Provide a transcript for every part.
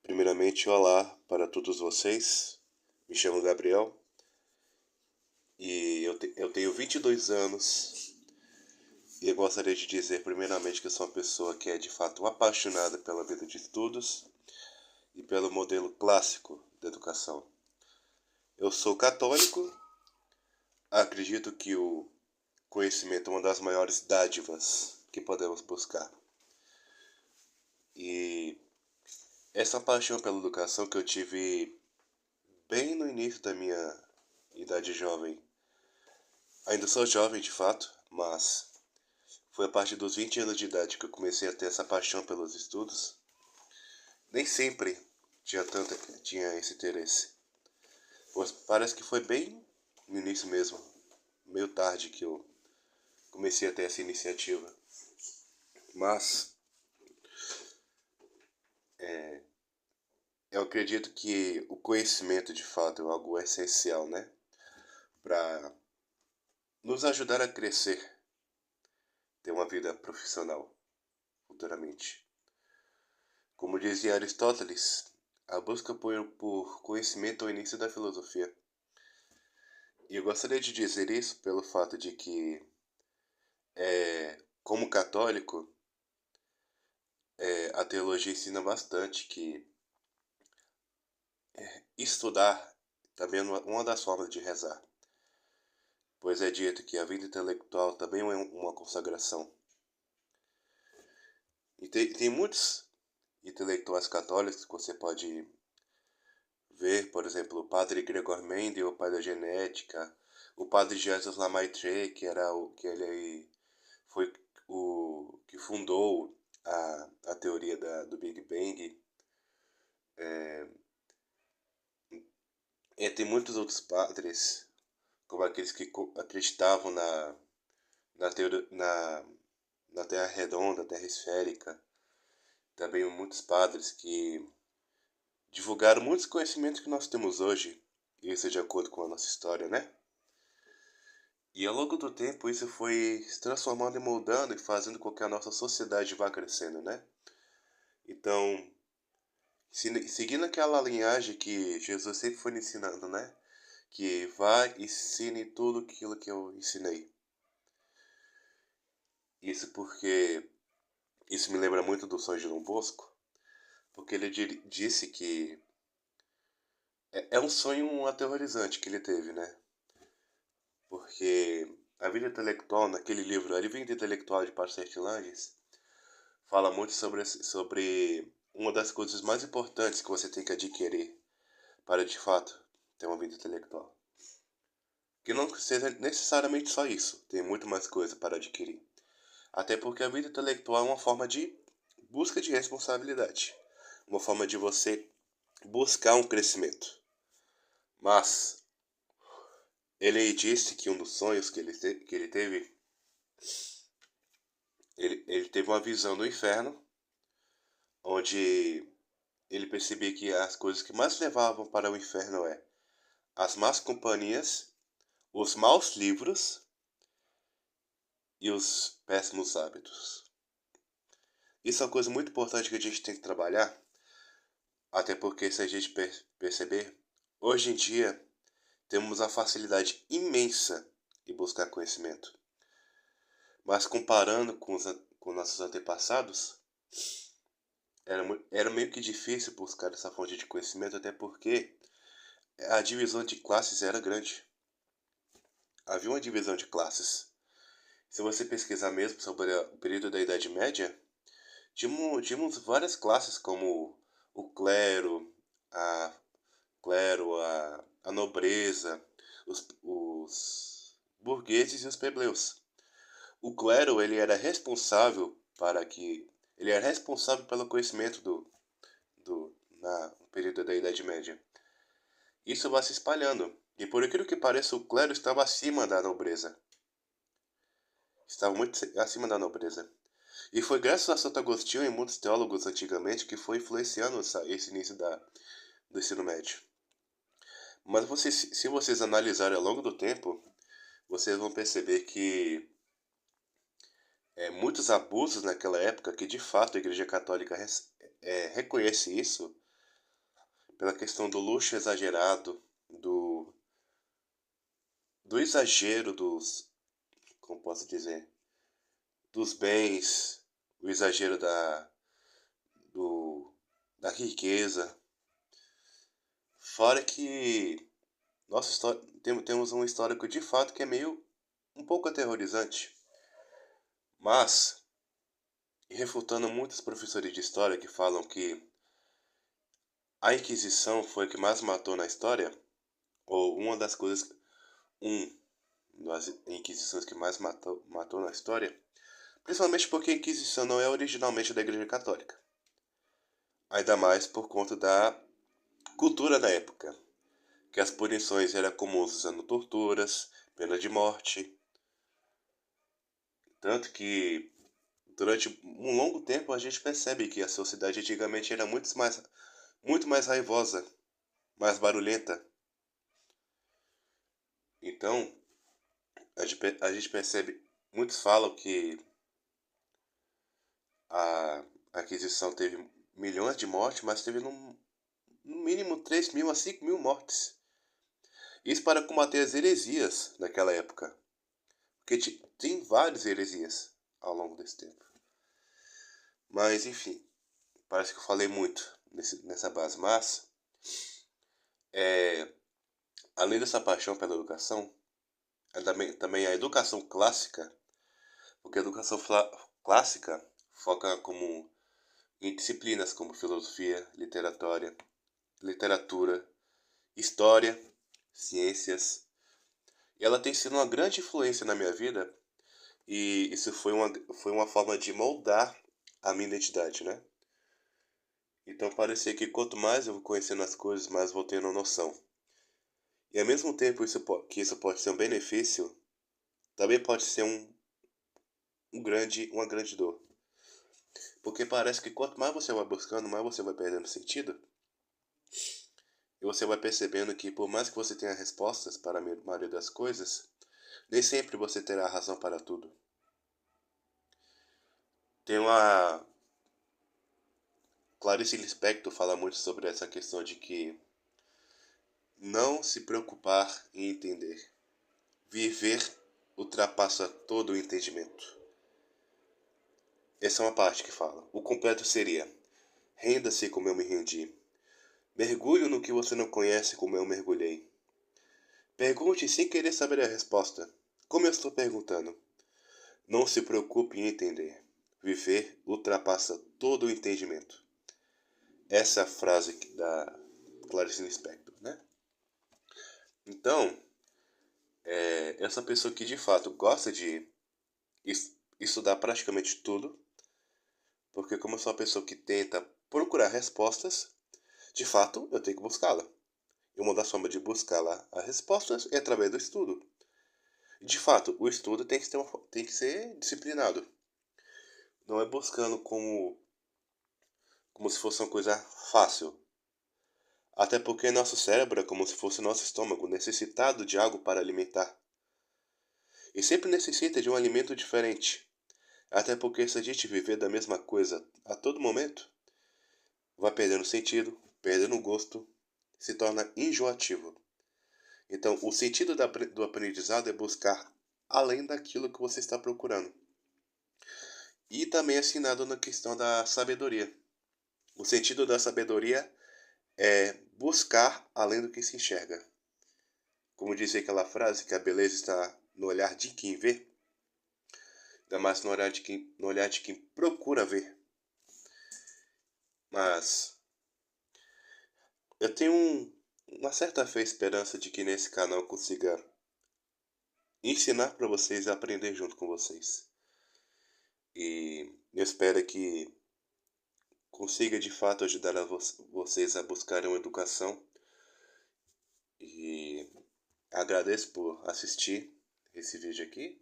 Primeiramente, olá para todos vocês. Me chamo Gabriel e eu tenho 22 anos e eu gostaria de dizer primeiramente que eu sou uma pessoa que é de fato apaixonada pela vida de estudos e pelo modelo clássico da educação. Eu sou católico, acredito que o conhecimento é uma das maiores dádivas que podemos buscar. E essa paixão pela educação que eu tive bem no início da minha idade jovem. Ainda sou jovem de fato, mas foi a partir dos 20 anos de idade que eu comecei a ter essa paixão pelos estudos. Nem sempre tinha esse interesse. Pois parece que foi bem no início mesmo, meio tarde que eu comecei a ter essa iniciativa. Mas eu acredito que o conhecimento de fato é algo essencial, né? Para nos ajudar a crescer, ter uma vida profissional futuramente. Como dizia Aristóteles, a busca por conhecimento é o início da filosofia. E eu gostaria de dizer isso pelo fato de que, como católico, a teologia ensina bastante que estudar também é uma das formas de rezar, pois é dito que a vida intelectual também é uma consagração. E tem muitos intelectuais católicos que você pode ver, por exemplo, o padre Gregor Mendel, o pai da genética, o padre Jesus Lamaitre, que ele foi o que fundou a teoria do Big Bang. E tem muitos outros padres, como aqueles que acreditavam na, teoria, na Terra redonda, Terra esférica. Também muitos padres que divulgaram muitos conhecimentos que nós temos hoje, isso de acordo com a nossa história, né? E ao longo do tempo isso foi se transformando e moldando e fazendo com que a nossa sociedade vá crescendo, né? Então, seguindo aquela linhagem que Jesus sempre foi ensinando, né? Que vá e ensine tudo aquilo que eu ensinei. Isso porque isso me lembra muito do São João Bosco, porque ele disse que é um sonho aterrorizante que ele teve, né? Porque a vida intelectual, naquele livro, A Vida Intelectual de Pastor Langes, fala muito sobre uma das coisas mais importantes que você tem que adquirir para, de fato, ter uma vida intelectual. Que não seja necessariamente só isso, tem muito mais coisa para adquirir. Até porque a vida intelectual é uma forma de busca de responsabilidade, uma forma de você buscar um crescimento. Mas ele disse que um dos sonhos que ele teve, ele teve uma visão do inferno, onde ele percebia que as coisas que mais levavam para o inferno é as más companhias, os maus livros e os péssimos hábitos. Isso é uma coisa muito importante que a gente tem que trabalhar, até porque se a gente perceber, hoje em dia temos a facilidade imensa de buscar conhecimento. Mas comparando com nossos antepassados, era meio que difícil buscar essa fonte de conhecimento, até porque a divisão de classes era grande. Havia uma divisão de classes. Se você pesquisar mesmo sobre o período da Idade Média, tínhamos várias classes, como o a a nobreza, os burgueses e os plebeus. O clero, ele era responsável pelo conhecimento no período da Idade Média. Isso vai se espalhando, e por aquilo que pareça, o clero estava acima da nobreza. Estava muito acima da nobreza. E foi graças a Santo Agostinho e muitos teólogos antigamente que foi influenciando esse início do ensino médio. Mas se vocês analisarem ao longo do tempo, vocês vão perceber que muitos abusos naquela época, que de fato a Igreja Católica reconhece isso, pela questão do luxo exagerado, do exagero como posso dizer, dos bens, o exagero do, da riqueza. Fora que temos um histórico de fato que é meio um pouco aterrorizante. Mas, refutando muitos professores de história que falam que a Inquisição foi o que mais matou na história, ou uma das coisas, um das Inquisições que mais matou na história, principalmente porque a Inquisição não é originalmente da Igreja Católica. Ainda mais por conta da cultura da época, que as punições eram comuns usando torturas, pena de morte. Tanto que durante um longo tempo a gente percebe que a sociedade antigamente era muito mais raivosa, mais barulhenta. Então, a gente percebe, muitos falam que a Aquisição teve milhões de mortes, mas teve no mínimo 3 mil a 5 mil mortes. Isso para combater as heresias naquela época. Porque tem várias heresias ao longo desse tempo. Mas, enfim, parece que eu falei muito nessa base. Mas, além dessa paixão pela educação, também a educação clássica, porque a educação clássica foca em disciplinas como filosofia, literatura, história, ciências. E ela tem sido uma grande influência na minha vida, e isso foi uma forma de moldar a minha identidade, né? Então parecia que quanto mais eu vou conhecendo as coisas, mais vou tendo noção. E ao mesmo tempo que isso pode ser um benefício, também pode ser uma grande dor. Porque parece que quanto mais você vai buscando, mais você vai perdendo sentido. E você vai percebendo que por mais que você tenha respostas para a maioria das coisas, nem sempre você terá razão para tudo. Tem uma Clarice Lispector fala muito sobre essa questão de que não se preocupar em entender. Viver ultrapassa todo o entendimento. Essa é uma parte que fala. O completo seria: renda-se como eu me rendi. Mergulhe no que você não conhece como eu mergulhei. Pergunte sem querer saber a resposta. Como eu estou perguntando. Não se preocupe em entender. Viver ultrapassa todo o entendimento. Essa é a frase da Clarice Lispector, né? Então, essa pessoa que de fato gosta de estudar praticamente tudo, porque como eu sou uma pessoa que tenta procurar respostas, de fato eu tenho que buscá-la. E uma das formas de buscar lá as respostas é através do estudo. De fato, o estudo tem que ser disciplinado. Não é buscando como se fosse uma coisa fácil. Até porque nosso cérebro é como se fosse nosso estômago, necessitado de algo para alimentar. E sempre necessita de um alimento diferente. Até porque se a gente viver da mesma coisa a todo momento, vai perdendo sentido, perdendo gosto, se torna enjoativo. Então, o sentido do aprendizado é buscar além daquilo que você está procurando. E também assinado na questão da sabedoria. O sentido da sabedoria é buscar além do que se enxerga. Como dizia aquela frase, que a beleza está no olhar de quem vê, ainda mais no olhar de quem procura ver. Mas eu tenho uma certa fé e esperança de que nesse canal eu consiga ensinar para vocês e aprender junto com vocês. E eu espero que consiga de fato ajudar vocês a buscarem uma educação. E agradeço por assistir esse vídeo aqui.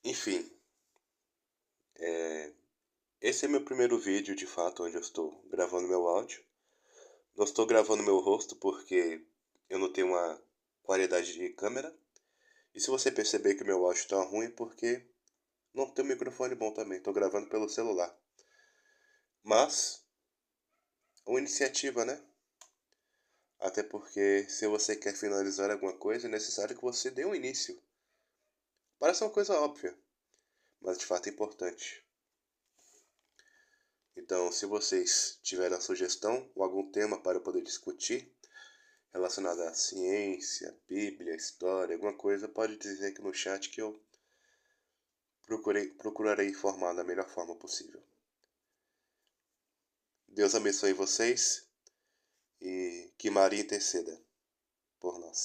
Enfim, esse é meu primeiro vídeo de fato onde eu estou gravando meu áudio. Não estou gravando meu rosto porque eu não tenho uma qualidade de câmera. E se você perceber que meu áudio está ruim é porque não tem um microfone bom também. Estou gravando pelo celular. Mas, uma iniciativa, né? Até porque se você quer finalizar alguma coisa, é necessário que você dê um início. Parece uma coisa óbvia, mas de fato é importante. Então, se vocês tiverem uma sugestão ou algum tema para eu poder discutir, relacionado à ciência, Bíblia, história, alguma coisa, pode dizer aqui no chat que eu procurarei informar da melhor forma possível. Deus abençoe vocês e que Maria interceda por nós.